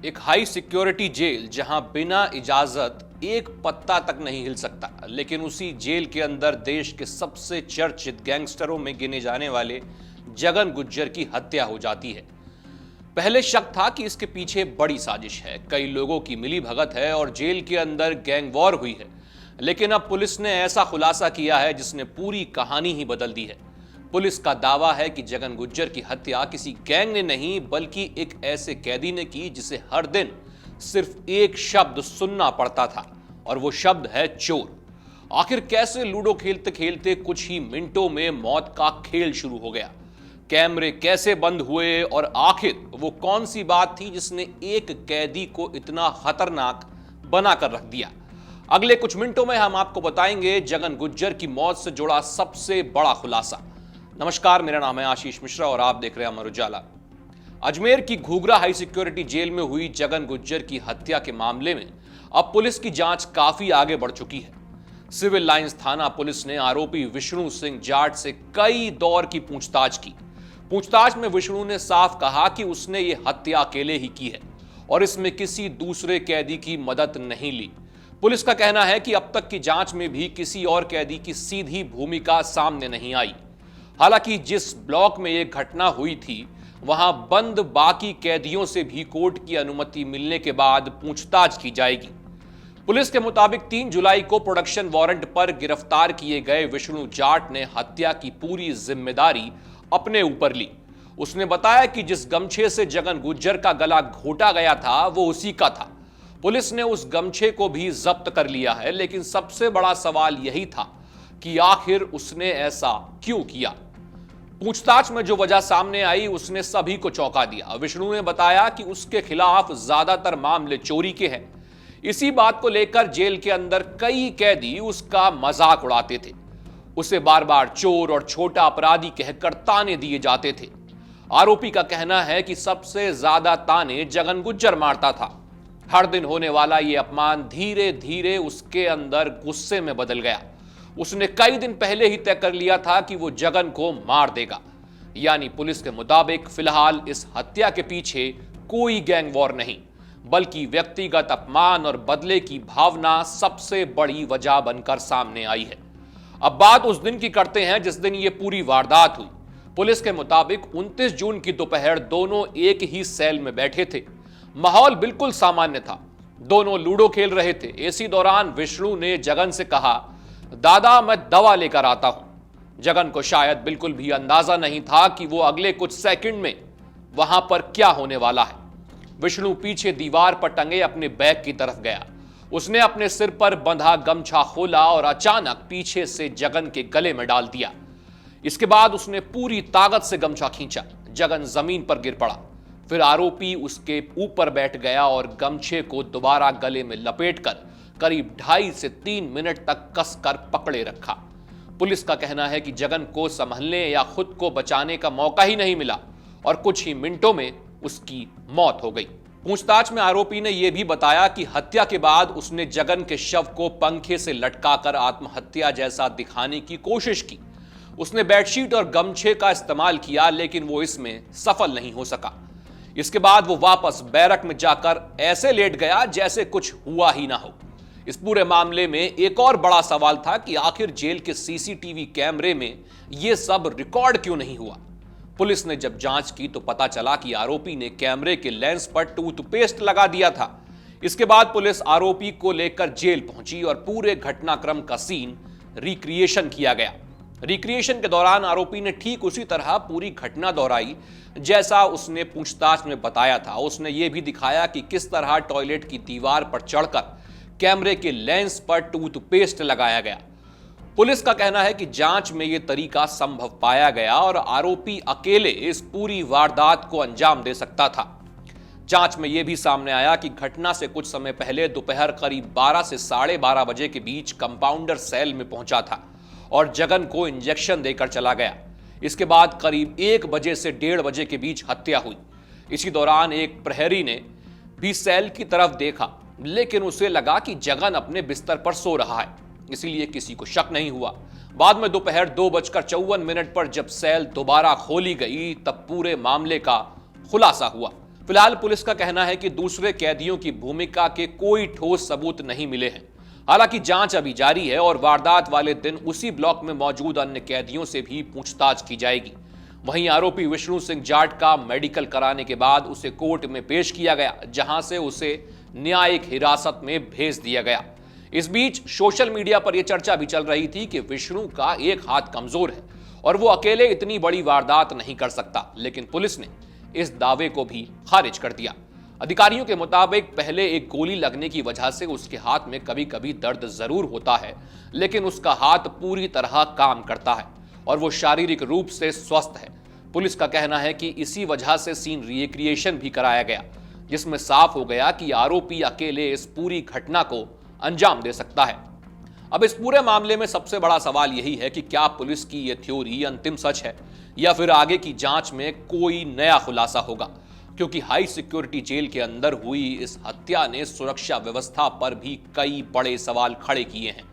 एक high security jail जहां बिना इजाजत एक पत्ता तक नहीं हिल सकता, लेकिन उसी जेल के अंदर देश के सबसे चर्चित गैंगस्टरों में गिने जाने वाले जगन गुज्जर की हत्या हो जाती है। पहले शक था कि इसके पीछे बड़ी साजिश है, कई लोगों की मिलीभगत है और जेल के अंदर गैंग वॉर हुई है। लेकिन अब पुलिस ने ऐसा खुलासा किया है जिसने पूरी कहानी ही बदल दी है। पुलिस का दावा है कि जगन गुज्जर की हत्या किसी गैंग ने नहीं बल्कि एक ऐसे कैदी ने की जिसे हर दिन सिर्फ एक शब्द सुनना पड़ता था, और वो शब्द है चोर। आखिर कैसे लूडो खेलते खेलते कुछ ही मिनटों में मौत का खेल शुरू हो गया? कैमरे कैसे बंद हुए और आखिर वो कौन सी बात थी जिसने एक कैदी को इतना खतरनाक बनाकर रख दिया? अगले कुछ मिनटों में हम आपको बताएंगे जगन गुज्जर की मौत से जुड़ा सबसे बड़ा खुलासा। नमस्कार, मेरा नाम है आशीष मिश्रा और आप देख रहे हैं अमर उजाला। अजमेर की घूघरा हाई सिक्योरिटी जेल में हुई जगन गुज्जर की हत्या के मामले में अब पुलिस की जांच काफी आगे बढ़ चुकी है। सिविल लाइंस थाना पुलिस ने आरोपी विष्णु सिंह जाट से कई दौर की पूछताछ की। पूछताछ में विष्णु ने साफ कहा कि उसने ये हत्या अकेले ही की है और इसमें किसी दूसरे कैदी की मदद नहीं ली। पुलिस का कहना है कि अब तक की जांच में भी किसी और कैदी की सीधी भूमिका सामने नहीं आई। हालांकि जिस ब्लॉक में यह घटना हुई थी वहां बंद बाकी कैदियों से भी कोर्ट की अनुमति मिलने के बाद पूछताछ की जाएगी। पुलिस के मुताबिक 3 जुलाई को प्रोडक्शन वारंट पर गिरफ्तार किए गए विष्णु जाट ने हत्या की पूरी जिम्मेदारी अपने ऊपर ली। उसने बताया कि जिस गमछे से जगन गुज्जर का गला घोटा गया था वो उसी का था। पुलिस ने उस गमछे को भी जब्त कर लिया है, लेकिन सबसे बड़ा सवाल यही था कि आखिर उसने ऐसा क्यों किया। पूछताछ में जो वजह सामने आई उसने सभी को चौंका दिया। विष्णु ने बताया कि उसके खिलाफ ज्यादातर मामले चोरी के हैं। इसी बात को लेकर जेल के अंदर कई कैदी उसका मजाक उड़ाते थे। उसे बार बार चोर और छोटा अपराधी कहकर ताने दिए जाते थे। आरोपी का कहना है कि सबसे ज्यादा ताने जगन गुज्जर मारता था। हर दिन होने वाला यह अपमान धीरे धीरे उसके अंदर गुस्से में बदल गया। उसने कई दिन पहले ही तय कर लिया था कि वो जगन को मार देगा। यानी पुलिस के मुताबिक फिलहाल इस हत्या के पीछे कोई गैंग वॉर नहीं बल्कि व्यक्तिगत अपमान और बदले की भावना सबसे बड़ी वजह बनकर सामने आई है। अब बात उस दिन की करते हैं जिस दिन ये पूरी वारदात हुई। पुलिस के मुताबिक 29 जून की दोपहर दोनों एक ही सेल में बैठे थे। माहौल बिल्कुल सामान्य था। दोनों लूडो खेल रहे थे। इसी दौरान विष्णु ने जगन से कहा, दादा मैं दवा लेकर आता हूं। जगन को शायद बिल्कुल भी अंदाजा नहीं था कि वो अगले कुछ सेकंड में वहां पर क्या होने वाला है। विष्णु पीछे दीवार पर टंगे अपने बैग की तरफ गया। उसने अपने सिर पर बंधा गमछा खोला और अचानक पीछे से जगन के गले में डाल दिया। इसके बाद उसने पूरी ताकत से गमछा खींचा। जगन जमीन पर गिर पड़ा। फिर आरोपी उसके ऊपर बैठ गया और गमछे को दोबारा गले में लपेटकर करीब 2.5 से 3 मिनट तक कसकर पकड़े रखा। पुलिस का कहना है कि जगन को संभलने या खुद को बचाने का मौका ही नहीं मिला और कुछ ही मिनटों में उसकी मौत हो गई। पूछताछ में आरोपी ने यह भी बताया कि हत्या के बाद उसने जगन के शव को पंखे से लटकाकर आत्महत्या जैसा दिखाने की कोशिश की। उसने बेडशीट और गमछे का इस्तेमाल किया, लेकिन वो इसमें सफल नहीं हो सका। इसके बाद वो वापस बैरक में जाकर ऐसे लेट गया जैसे कुछ हुआ ही ना हो। इस पूरे मामले में एक और बड़ा सवाल था कि आखिर जेल के सीसीटीवी कैमरे में यह सब रिकॉर्ड क्यों नहीं हुआ। पुलिस ने जब जांच की तो पता चला कि आरोपी ने कैमरे के लेंस पर टूथपेस्ट लगा दिया था। इसके बाद पुलिस आरोपी को लेकर जेल पहुंची और पूरे घटनाक्रम का सीन रिक्रिएशन किया गया। रिक्रिएशन के दौरान आरोपी ने ठीक उसी तरह पूरी घटना दोहराई जैसा उसने पूछताछ में बताया था। उसने यह भी दिखाया कि किस तरह टॉयलेट की दीवार पर चढ़कर कैमरे के लेंस पर टूथपेस्ट लगाया गया। पुलिस का कहना है कि जांच में यह तरीका संभव पाया गया और आरोपी अकेले इस पूरी वारदात को अंजाम दे सकता था। जांच में यह भी सामने आया कि घटना से कुछ समय पहले दोपहर करीब 12 से 12:30 बजे के बीच कंपाउंडर सेल में पहुंचा था और जगन को इंजेक्शन देकर चला गया। इसके बाद करीब 1 बजे से 1:30 बजे के बीच हत्या हुई। इसी दौरान एक प्रहरी ने भी सेल की तरफ देखा, लेकिन उसे लगा कि जगन अपने बिस्तर पर सो रहा है, इसीलिए किसी को शक नहीं हुआ। बाद में दोपहर 2:54 पर जब सेल दोबारा खोली गई तब पूरे मामले का खुलासा हुआ। फिलहाल पुलिस का कहना है कि दूसरे कैदियों की भूमिका के कोई ठोस सबूत नहीं मिले हैं। हालांकि जांच अभी जारी है और वारदात वाले दिन उसी ब्लॉक में मौजूद अन्य कैदियों से भी पूछताछ की जाएगी। वहीं आरोपी विष्णु सिंह जाट का मेडिकल कराने के बाद उसे कोर्ट में पेश किया गया, जहां से उसे न्यायिक हिरासत में भेज दिया गया। इस बीच सोशल मीडिया पर यह चर्चा भी चल रही थी कि विष्णु का एक हाथ कमजोर है और वो अकेले इतनी बड़ी वारदात नहीं कर सकता, लेकिन पुलिस ने इस दावे को भी खारिज कर दिया। अधिकारियों के मुताबिक पहले एक गोली लगने की वजह से उसके हाथ में कभी कभी दर्द जरूर होता है, लेकिन उसका हाथ पूरी तरह काम करता है और वो शारीरिक रूप से स्वस्थ है। पुलिस का कहना है कि इसी वजह से सीन रिक्रिएशन भी कराया गया, जिसमें साफ हो गया कि आरोपी अकेले इस पूरी घटना को अंजाम दे सकता है। अब इस पूरे मामले में सबसे बड़ा सवाल यही है कि क्या पुलिस की यह थ्योरी अंतिम सच है या फिर आगे की जांच में कोई नया खुलासा होगा, क्योंकि हाई सिक्योरिटी जेल के अंदर हुई इस हत्या ने सुरक्षा व्यवस्था पर भी कई बड़े सवाल खड़े किए हैं।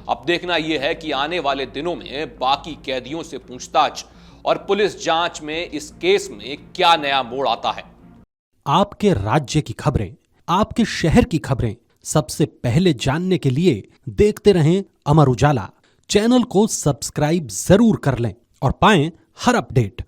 अब देखना यह है कि आने वाले दिनों में बाकी कैदियों से पूछताछ और पुलिस जांच में इस केस में क्या नया मोड़ आता है। आपके राज्य की खबरें, आपके शहर की खबरें सबसे पहले जानने के लिए देखते रहें अमर उजाला। चैनल को सब्सक्राइब जरूर कर लें और पाएं हर अपडेट।